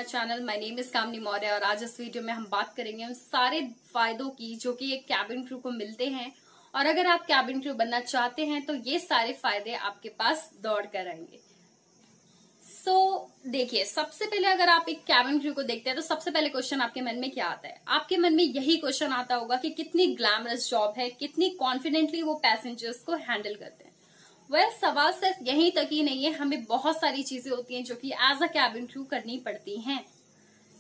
My channel. My name is Kamini Maurya और आज इस वीडियो में हम बात करेंगे उन सारे फायदों की जो कि एक कैबिन क्रू को मिलते हैं। और अगर आप कैबिन क्रू बनना चाहते हैं तो ये सारे फायदे आपके पास दौड़ कर आएंगे। देखिए, सबसे पहले अगर आप एक कैबिन क्रू को देखते हैं तो सबसे पहले क्वेश्चन आपके मन में क्या आता है? आपके मन में यही क्वेश्चन आता होगा कि कितनी ग्लैमरस जॉब है, कितनी कॉन्फिडेंटली वो पैसेंजर्स को हैंडल करते हैं। सवाल सिर्फ यहीं तक ही नहीं है, हमें बहुत सारी चीजें होती हैं जो कि एज अ कैबिन क्रू करनी पड़ती हैं।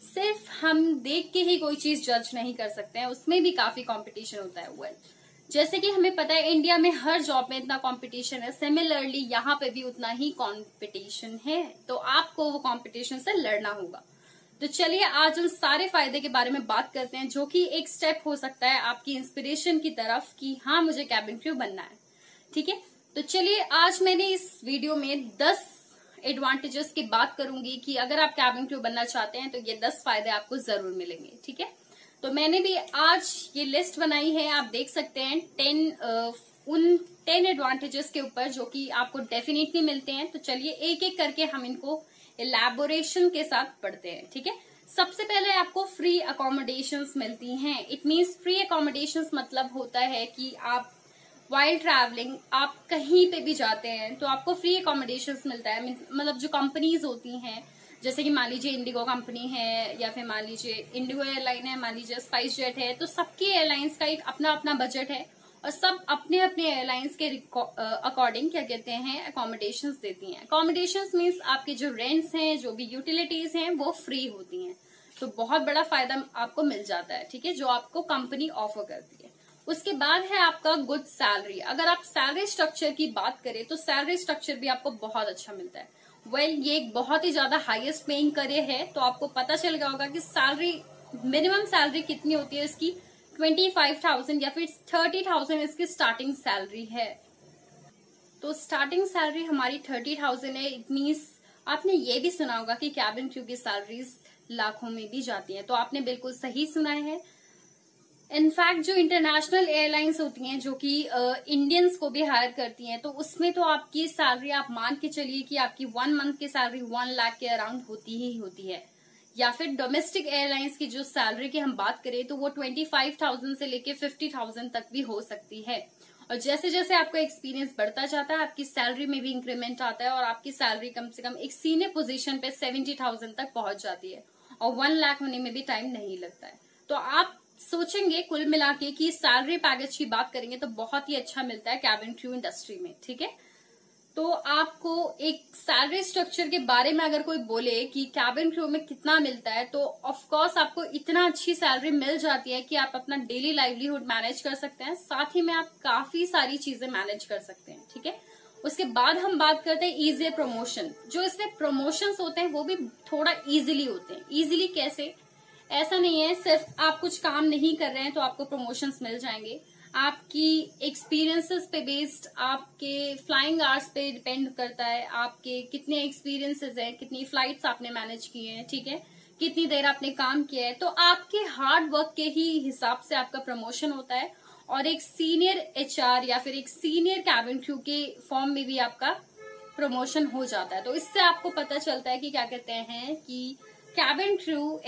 सिर्फ हम देख के ही कोई चीज जज नहीं कर सकते हैं, उसमें भी काफी कंपटीशन होता है। जैसे कि हमें पता है इंडिया में हर जॉब में इतना कंपटीशन है, सिमिलरली यहाँ पे भी उतना ही कंपटीशन है, तो आपको वो कंपटीशन से लड़ना होगा। तो चलिए आज हम सारे फायदे के बारे में बात करते हैं जो कि एक स्टेप हो सकता है आपकी इंस्पिरेशन की तरफ कि हाँ मुझे कैबिन क्रू बनना है। ठीक है, तो चलिए आज मैंने इस वीडियो में 10 एडवांटेजेस की बात करूंगी कि अगर आप कैबिन क्रू बनना चाहते हैं तो ये 10 फायदे आपको जरूर मिलेंगे। ठीक है, तो मैंने भी आज ये लिस्ट बनाई है, आप देख सकते हैं 10 एडवांटेजेस के ऊपर जो कि आपको डेफिनेटली मिलते हैं। तो चलिए एक एक करके हम इनको इलैबोरेशन के साथ पढ़ते हैं। ठीक है, सबसे पहले आपको फ्री अकोमोडेशंस मिलती हैं। इट मीन्स फ्री अकोमोडेशंस मतलब होता है कि आप वाइल ट्रैवलिंग आप कहीं पे भी जाते हैं तो आपको फ्री अकोमोडेशंस मिलता है। मतलब जो कंपनीज होती हैं, जैसे कि मान लीजिए इंडिगो कंपनी है या फिर मान लीजिए इंडिगो एयरलाइन है, मान लीजिए स्पाइस जेट है, तो सबकी एयरलाइंस का एक अपना अपना बजट है और सब अपने अपने एयरलाइंस के अकॉर्डिंग क्या कहते हैं अकोमोडेशंस देती हैं। अकोमोडेशंस मीन्स आपके जो रेंट्स हैं, जो भी यूटिलिटीज हैं वो फ्री होती हैं, तो बहुत बड़ा फायदा आपको मिल जाता है। ठीक है, जो आपको कंपनी ऑफर करती है। उसके बाद है आपका गुड सैलरी। अगर आप सैलरी स्ट्रक्चर की बात करें तो सैलरी स्ट्रक्चर भी आपको बहुत अच्छा मिलता है। ये एक बहुत ही ज्यादा हाईएस्ट पेइंग करियर है, तो आपको पता चल गया होगा कि सैलरी मिनिमम सैलरी कितनी होती है इसकी 25,000 या फिर 30,000 इसकी स्टार्टिंग सैलरी है। तो स्टार्टिंग सैलरी हमारी 30,000 है। इट मीन्स आपने ये भी सुना होगा कि कैबिन क्रू की सैलरीज लाखों में भी जाती है, तो आपने बिल्कुल सही सुना है। इनफैक्ट जो इंटरनेशनल एयरलाइंस होती हैं जो कि इंडियंस को भी हायर करती हैं, तो उसमें तो आपकी सैलरी आप मान के चलिए कि आपकी 1 मंथ की सैलरी 1 लाख के अराउंड होती ही होती है। या फिर डोमेस्टिक एयरलाइंस की जो सैलरी की हम बात करें तो वो 25,000 से लेके 50,000 तक भी हो सकती है। और जैसे जैसे आपका एक्सपीरियंस बढ़ता जाता है आपकी सैलरी में भी इंक्रीमेंट आता है और आपकी सैलरी कम से कम एक सीनियर पोजीशन पे 70,000 तक पहुंच जाती है और 1 लाख होने में भी टाइम नहीं लगता है। तो आप सोचेंगे कुल मिला के कि सैलरी पैकेज की बात करेंगे तो बहुत ही अच्छा मिलता है कैबिन क्रू इंडस्ट्री में। ठीक है, तो आपको एक सैलरी स्ट्रक्चर के बारे में अगर कोई बोले कि कैबिन क्रू में कितना मिलता है, तो ऑफ कोर्स आपको इतना अच्छी सैलरी मिल जाती है कि आप अपना डेली लाइवलीहुड मैनेज कर सकते हैं, साथ ही में आप काफी सारी चीजें मैनेज कर सकते हैं। ठीक है, उसके बाद हम बात करते हैं इजी प्रमोशन। जो इसमें प्रमोशंस होते हैं वो भी थोड़ा इजीली होते हैं। इजीली कैसे? ऐसा नहीं है सिर्फ आप कुछ काम नहीं कर रहे हैं तो आपको प्रमोशंस मिल जाएंगे। आपकी एक्सपीरियंसेस पे बेस्ड, आपके फ्लाइंग आवर्स पे डिपेंड करता है, आपके कितने एक्सपीरियंसेस हैं, कितनी फ्लाइट्स आपने मैनेज की हैं, ठीक है, कितनी देर आपने काम किया है, तो आपके हार्ड वर्क के ही हिसाब से आपका प्रमोशन होता है। और एक सीनियर एचआर या फिर एक सीनियर कैबिन क्रू के फॉर्म में भी आपका प्रमोशन हो जाता है। तो इससे आपको पता चलता है कि क्या कहते हैं कि कैबिन क्रू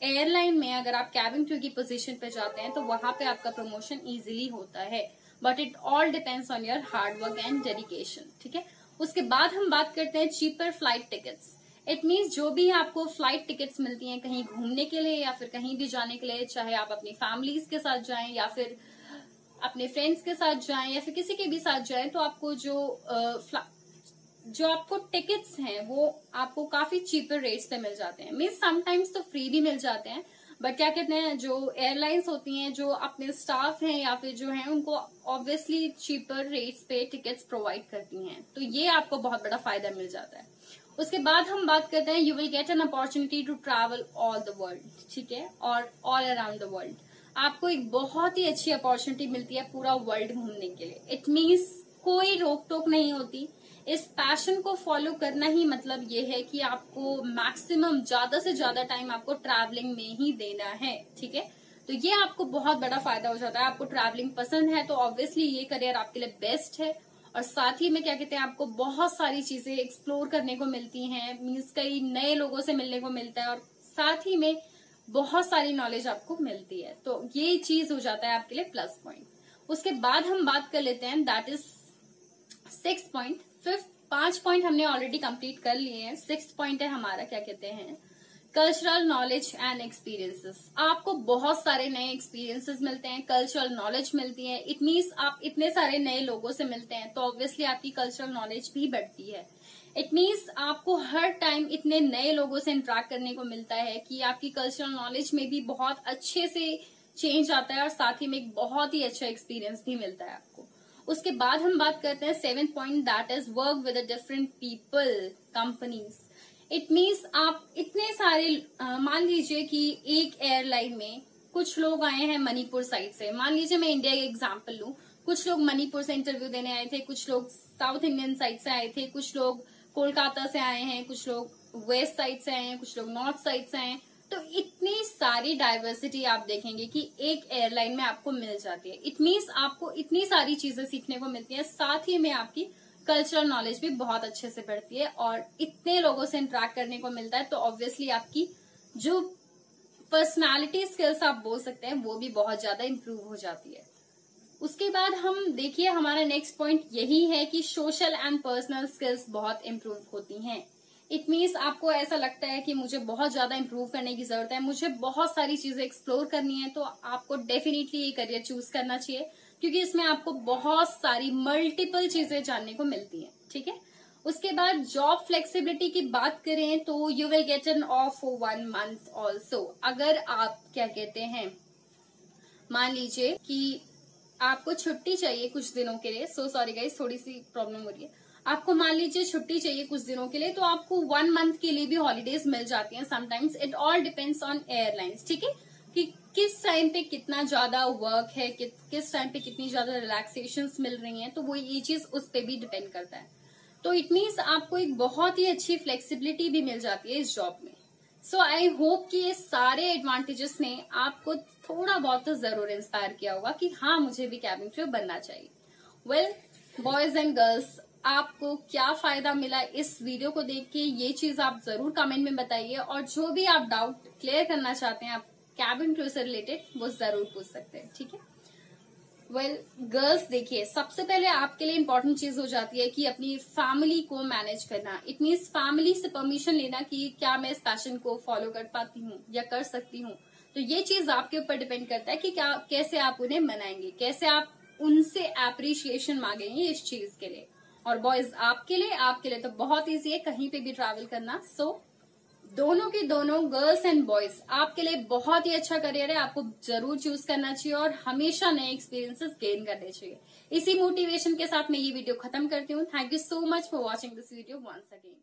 एयरलाइन में अगर आप कैबिन क्रू की पोजीशन पे जाते हैं तो वहां पे आपका प्रमोशन इजीली होता है, but it all depends on your hard work and dedication. ठीक है, उसके बाद हम बात करते हैं cheaper flight tickets. It means जो भी आपको फ्लाइट टिकट्स मिलती हैं कहीं घूमने के लिए या फिर कहीं भी जाने के लिए, चाहे आप अपनी फैमिलीज के साथ जाएं या फिर अपने फ्रेंड्स के साथ जाएं या फिर किसी के भी साथ जाएं, तो आपको जो आपको टिकट्स हैं वो आपको काफी चीपर रेट्स पे मिल जाते हैं। मीन्स समटाइम्स तो फ्री भी मिल जाते हैं, बट क्या कहते हैं जो एयरलाइंस होती हैं जो अपने स्टाफ हैं या फिर जो हैं उनको ऑब्वियसली चीपर रेट्स पे टिकट्स प्रोवाइड करती हैं, तो ये आपको बहुत बड़ा फायदा मिल जाता है। उसके बाद हम बात करते हैं you will get an opportunity to travel all the world. ठीक है, और ऑल अराउंड द वर्ल्ड आपको एक बहुत ही अच्छी अपॉर्चुनिटी मिलती है पूरा वर्ल्ड घूमने के लिए। इट मीन्स कोई रोक टोक नहीं होती। इस पैशन को फॉलो करना ही मतलब ये है कि आपको मैक्सिमम ज्यादा से ज्यादा टाइम आपको ट्रैवलिंग में ही देना है। ठीक है, तो ये आपको बहुत बड़ा फायदा हो जाता है। आपको ट्रैवलिंग पसंद है तो ऑब्वियसली ये करियर आपके लिए बेस्ट है। और साथ ही में क्या कहते हैं आपको बहुत सारी चीजें एक्सप्लोर करने को मिलती हैं, मीन्स कई नए लोगों से मिलने को मिलता है और साथ ही में बहुत सारी नॉलेज आपको मिलती है। तो ये चीज हो जाता है आपके लिए प्लस पॉइंट। उसके बाद हम बात कर लेते हैं दैट इज 6 पॉइंट। 5 पॉइंट हमने ऑलरेडी कंप्लीट कर लिए हैं। 6 पॉइंट है हमारा क्या कहते हैं कल्चरल नॉलेज एंड एक्सपीरियंसेस। आपको बहुत सारे नए एक्सपीरियंसेस मिलते हैं, कल्चरल नॉलेज मिलती है। इट मीन्स आप इतने सारे नए लोगों से मिलते हैं तो ऑब्वियसली आपकी कल्चरल नॉलेज भी बढ़ती है। इट मीन्स आपको हर टाइम इतने नए लोगों से इंटरेक्ट करने को मिलता है कि आपकी कल्चरल नॉलेज में भी बहुत अच्छे से चेंज आता है और साथ ही में एक बहुत ही अच्छा एक्सपीरियंस भी मिलता है आपको। उसके बाद हम बात करते हैं 7th point that is work with different people companies. It means आप इतने सारे मान लीजिए कि एक एयरलाइन में कुछ लोग आए हैं मणिपुर साइड से, मान लीजिए मैं इंडिया का एग्जांपल लूं, कुछ लोग मणिपुर से इंटरव्यू देने आए थे, कुछ लोग साउथ इंडियन साइड से आए थे, कुछ लोग कोलकाता से आए हैं, कुछ लोग वेस्ट साइड से आए हैं, कुछ लोग नॉर्थ साइड से आए हैं। तो इतनी सारी डाइवर्सिटी आप देखेंगे कि एक एयरलाइन में आपको मिल जाती है। इट मीन्स आपको इतनी सारी चीजें सीखने को मिलती है, साथ ही में आपकी कल्चरल नॉलेज भी बहुत अच्छे से बढ़ती है और इतने लोगों से इंटरेक्ट करने को मिलता है तो ऑब्वियसली आपकी जो पर्सनालिटी स्किल्स आप बोल सकते हैं वो भी बहुत ज्यादा इम्प्रूव हो जाती है। उसके बाद हम देखिए हमारा नेक्स्ट पॉइंट यही है कि सोशल एंड पर्सनल स्किल्स बहुत इम्प्रूव होती हैं। इट मीन्स आपको ऐसा लगता है कि मुझे बहुत ज्यादा इम्प्रूव करने की जरूरत है, मुझे बहुत सारी चीजें एक्सप्लोर करनी है, तो आपको डेफिनेटली ये करियर चूज करना चाहिए क्योंकि इसमें आपको बहुत सारी मल्टीपल चीजें जानने को मिलती हैं। ठीक है। उसके बाद जॉब फ्लेक्सिबिलिटी की बात करें तो you will get N of for 1 month also. अगर आप क्या कहते हैं मान लीजिए कि आपको छुट्टी चाहिए कुछ दिनों के लिए, सो सॉरी गाइस थोड़ी सी प्रॉब्लम हो रही है, आपको मान लीजिए छुट्टी चाहिए कुछ दिनों के लिए तो आपको 1 मंथ के लिए भी हॉलीडेज मिल जाती हैं sometimes. It all depends on airlines. ठीक है कि किस टाइम पे कितना ज्यादा वर्क है, किस टाइम पे कितनी ज्यादा रिलैक्सेशंस मिल रही हैं, तो वो ये चीज उस पे भी डिपेंड करता है। तो इट मीन्स आपको एक बहुत ही अच्छी फ्लेक्सिबिलिटी भी मिल जाती है इस जॉब में। सो आई होप कि ये सारे एडवांटेजेस ने आपको थोड़ा बहुत तो जरूर इंस्पायर किया होगा कि हाँ मुझे भी कैबिन क्रू बनना चाहिए। वेल बॉयज एंड गर्ल्स, आपको क्या फायदा मिला इस वीडियो को देख के ये चीज आप जरूर कमेंट में बताइए और जो भी आप डाउट क्लियर करना चाहते हैं आप कैबिन क्रू से रिलेटेड वो जरूर पूछ सकते हैं। ठीक है। वेल गर्ल्स देखिए सबसे पहले आपके लिए इम्पोर्टेंट चीज हो जाती है कि अपनी फैमिली को मैनेज करना। इट मीन्स फैमिली से परमिशन लेना कि क्या मैं इस पैशन को फॉलो कर पाती हूँ या कर सकती हूँ। तो ये चीज आपके ऊपर डिपेंड करता है कि क्या कैसे आप उन्हें मनाएंगे, कैसे आप उनसे एप्रिशिएशन मांगेंगे इस चीज के लिए। और बॉयज आपके लिए तो बहुत ईजी है कहीं पे भी ट्रैवल करना। सो दोनों के दोनों गर्ल्स एंड बॉयज आपके लिए बहुत ही अच्छा करियर है, आपको जरूर चूज करना चाहिए और हमेशा नए एक्सपीरियंसेस गेन करने चाहिए। इसी मोटिवेशन के साथ मैं ये वीडियो खत्म करती हूँ। Thank you so much for watching this video once again.